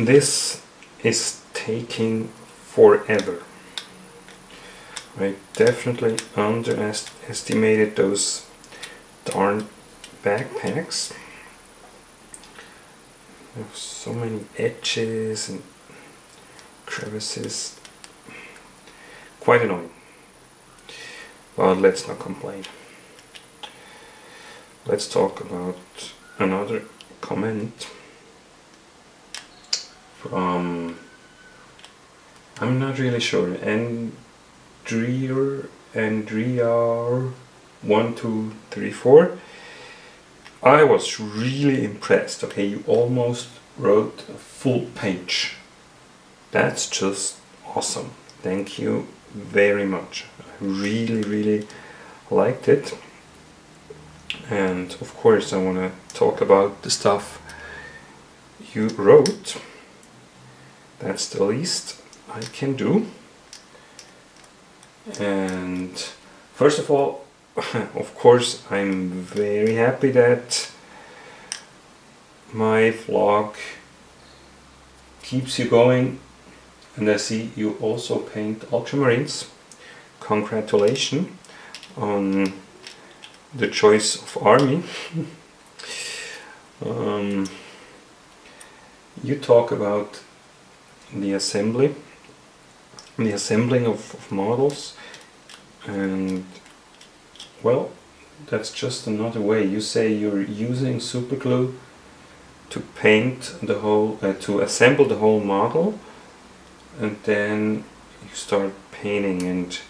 this is taking forever. I definitely underestimated those darn backpacks. There's so many edges and crevices. Quite annoying. But let's not complain. Let's talk about another comment from, I'm not really sure, Andriar1234. I was really impressed. Okay, you almost wrote a full page. That's just awesome. Thank you very much. I really liked it. And of course I want to talk about the stuff you wrote. That's the least I can do. And first of all, of course, I'm very happy that my vlog keeps you going, and I see you also paint Ultramarines. Congratulations on the choice of army. You talk about the assembling of models, and well, that's just another way. You say you're using super glue to paint the whole, to assemble the whole model, and then you start painting and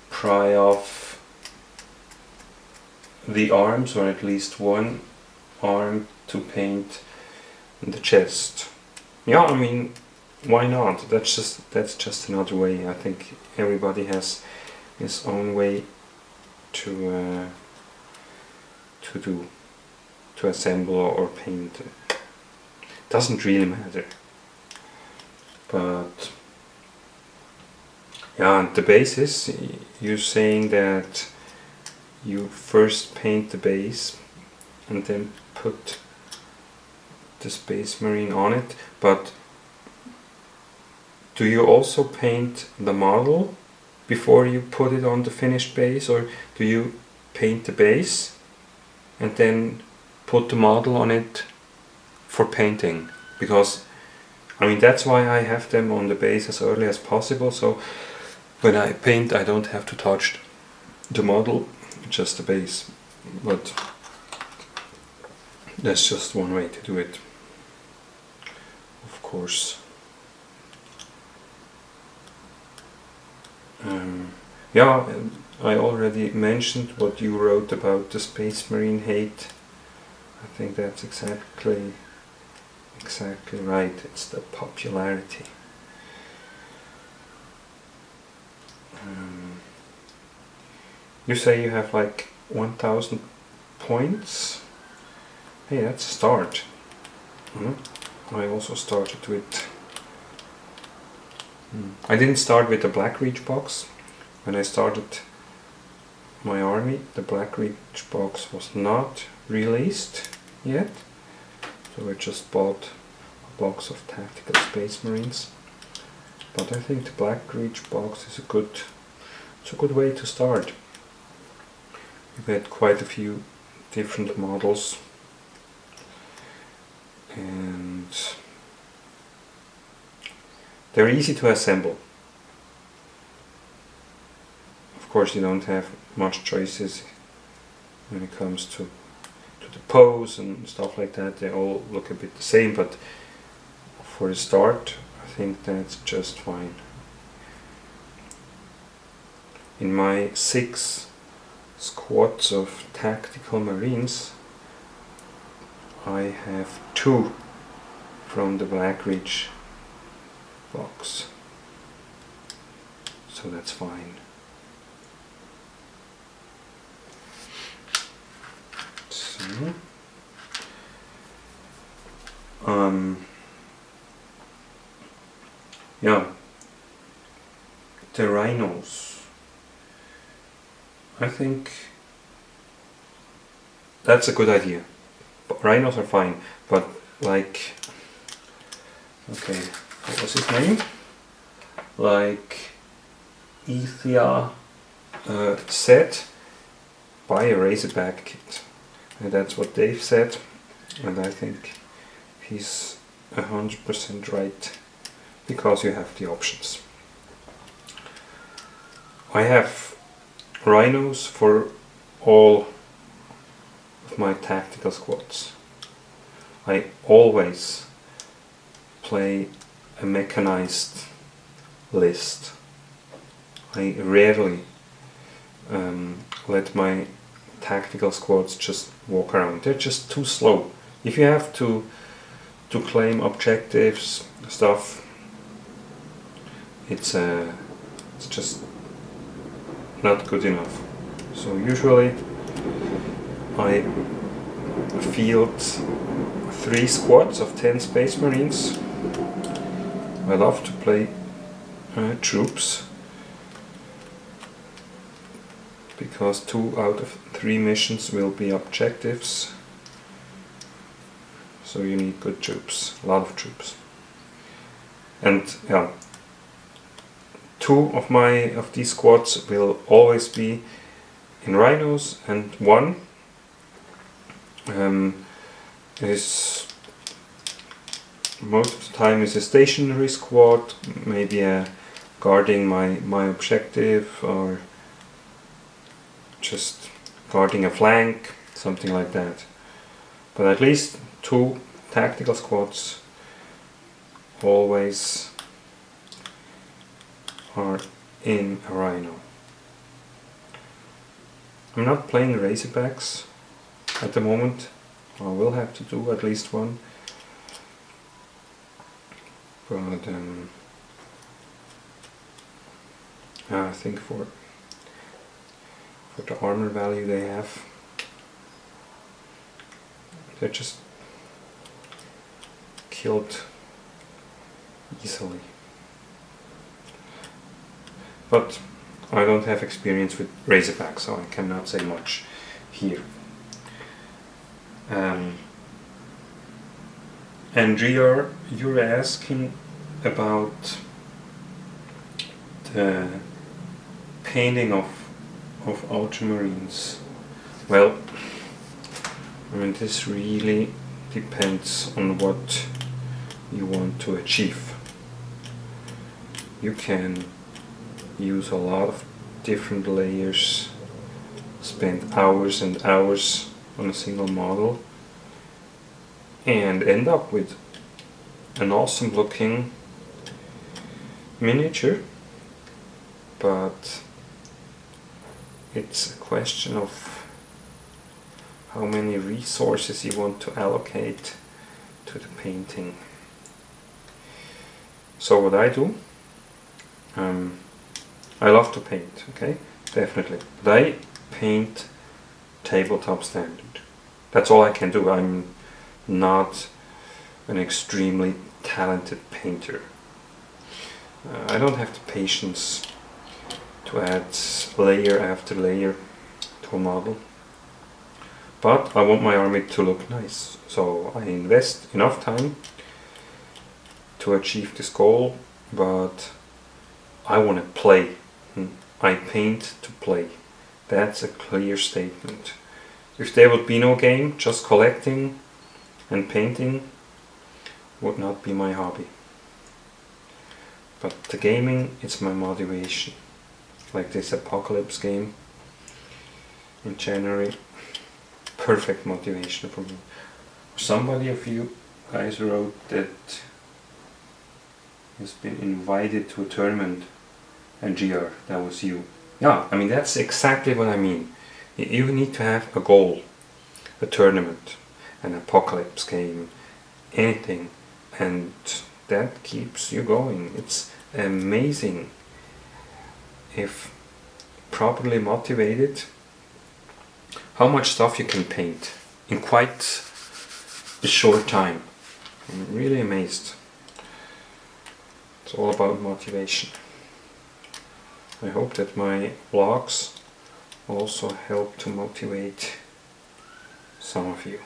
pry off the arms, or at least one arm, to paint the chest. Yeah, I mean, why not? That's just another way. I think everybody has his own way to assemble or paint. Doesn't really matter. But yeah, and the basis, you're saying that you first paint the base and then put the Space Marine on it, but do you also paint the model before you put it on the finished base, or do you paint the base and then put the model on it for painting? Because I mean, that's why I have them on the base as early as possible, so when I paint I don't have to touch the model, just the base. But that's just one way to do it, of course. Yeah, I already mentioned what you wrote about the Space Marine hate. I think that's exactly right. It's the popularity. You say you have like 1000 points. Hey, that's a start. I also started with... I didn't start with the Black Reach box. When I started my army, the Black Reach box was not released yet. So I just bought a box of Tactical Space Marines. But I think the Black Reach box is a good way to start. You get quite a few different models, and they're easy to assemble. Of course, you don't have much choices when it comes to the pose and stuff like that. They all look a bit the same, but for a start, I think that's just fine. In my 6 squads of Tactical Marines, I have 2 from the Black Reach box, so that's fine. So, yeah, the rhinos, I think that's a good idea. But rhinos are fine, but like Okay, what was his name? Like Ethia said, buy a Razorback kit. And that's what Dave said, and I think he's 100% right, because you have the options. I have rhinos for all of my tactical squads. I always play a mechanized list. I rarely let my tactical squads just walk around. They're just too slow. If you have to claim objectives, stuff, it's just not good enough. So usually I field 3 squads of 10 Space Marines. I love to play troops, because 2 out of 3 missions will be objectives. So you need good troops, a lot of troops. And yeah, 2 of these squads will always be in rhinos, and 1 is most of the time is a stationary squad, maybe guarding my objective, or just guarding a flank, something like that. But at least 2 tactical squads always are in a rhino. I'm not playing Razorbacks at the moment. I will have to do at least one. But I think for the armor value they have, they're just killed easily. But I don't have experience with Razorbacks, so I cannot say much here. And GR, you're asking about the painting of Ultramarines. Well, I mean, this really depends on what you want to achieve. You can use a lot of different layers, spend hours and hours on a single model, and end up with an awesome looking miniature. But it's a question of how many resources you want to allocate to the painting. So what I do, I love to paint, okay, definitely, but I paint tabletop standard. That's all I can do. I'm not an extremely talented painter. I don't have the patience to add layer after layer to a model, but I want my army to look nice, so I invest enough time to achieve this goal, but I want to play. I paint to play. That's a clear statement. If there would be no game, just collecting and painting would not be my hobby. But the gaming, it's my motivation. Like this Apocalypse game in January, perfect motivation for me. Somebody of you guys wrote that has been invited to a tournament, and GR, that was you. Yeah, I mean, that's exactly what I mean. You need to have a goal, a tournament, an Apocalypse game, anything, and that keeps you going. It's amazing if properly motivated how much stuff you can paint in quite a short time. I'm really amazed. It's all about motivation. I hope that my vlogs also help to motivate some of you.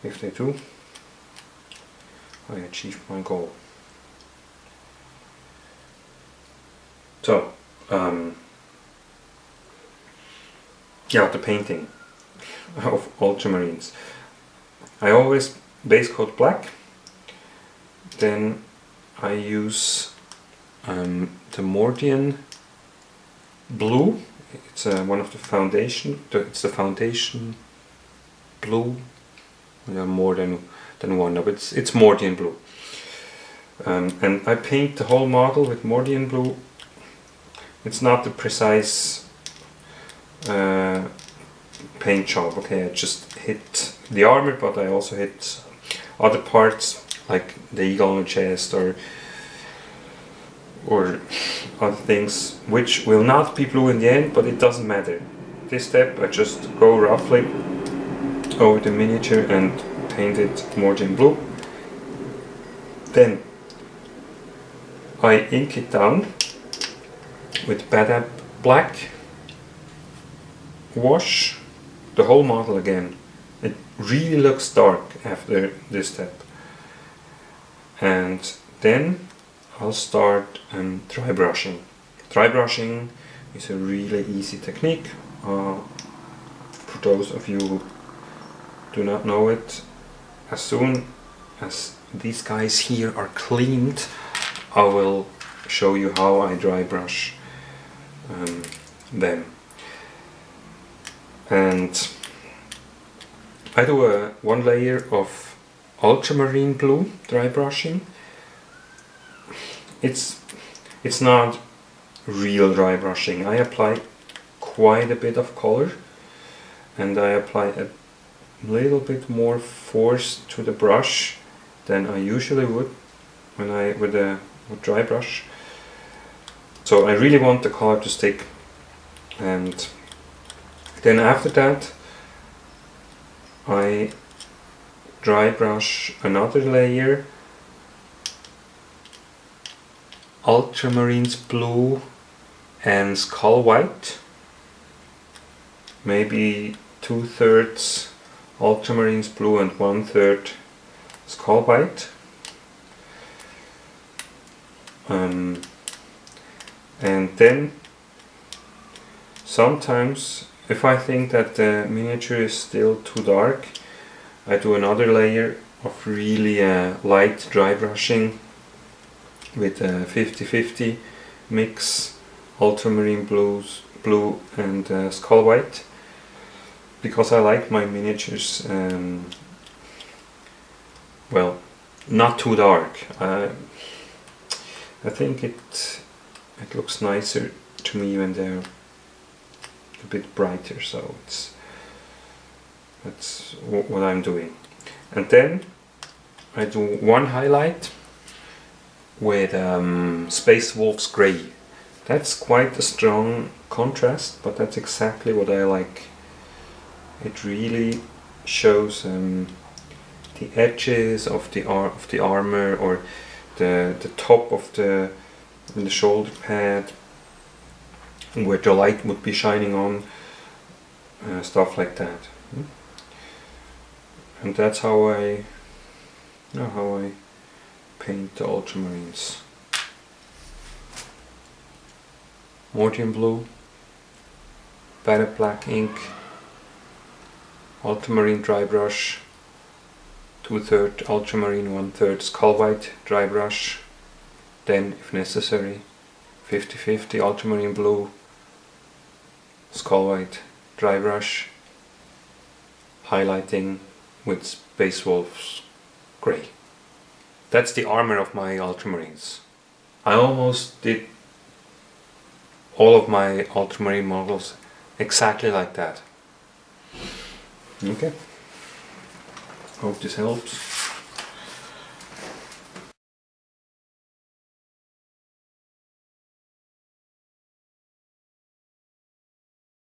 If they do, I achieved my goal. So, yeah, the painting of Ultramarines. I always base coat black, then I use the Mordian blue. It's one of the foundation. It's the foundation blue. There are more than one, but it's Mordian blue. And I paint the whole model with Mordian blue. It's not the precise paint job. Okay, I just hit the armor, but I also hit other parts like the eagle on the chest or other things, which will not be blue in the end, but it doesn't matter. This step I just go roughly over the miniature and paint it Mordian blue. Then I ink it down with babble black wash the whole model again. It really looks dark after this step. And then I'll start dry brushing. Dry brushing is a really easy technique. For those of you who do not know it, as soon as these guys here are cleaned, I will show you how I dry brush them. And I do one layer of ultramarine blue dry brushing. It's not real dry brushing. I apply quite a bit of color, and I apply a little bit more force to the brush than I usually would when I with dry brush. So I really want the color to stick, and then after that I dry brush another layer, Ultramarines blue and skull white, maybe 2/3 Ultramarines blue and 1/3 skull white. And then sometimes, if I think that the miniature is still too dark, I do another layer of really light dry brushing with a 50-50 mix ultramarine blue and skull white, because I like my miniatures well, not too dark. I think it looks nicer to me when they're a bit brighter, so that's what I'm doing. And then I do one highlight with Space Wolf's Grey. That's quite a strong contrast, but that's exactly what I like. It really shows the edges of the armor, or the top of the shoulder pad, where the light would be shining on, stuff like that. And that's how I paint the Ultramarines. Mordian blue, babble black ink, ultramarine dry brush, 2/3 ultramarine, 1/3 skull white dry brush, then if necessary 50-50 ultramarine blue, skull white dry brush, highlighting with Space Wolf's Grey. That's the armor of my Ultramarines. I almost did all of my Ultramarine models exactly like that. Okay. Hope this helps.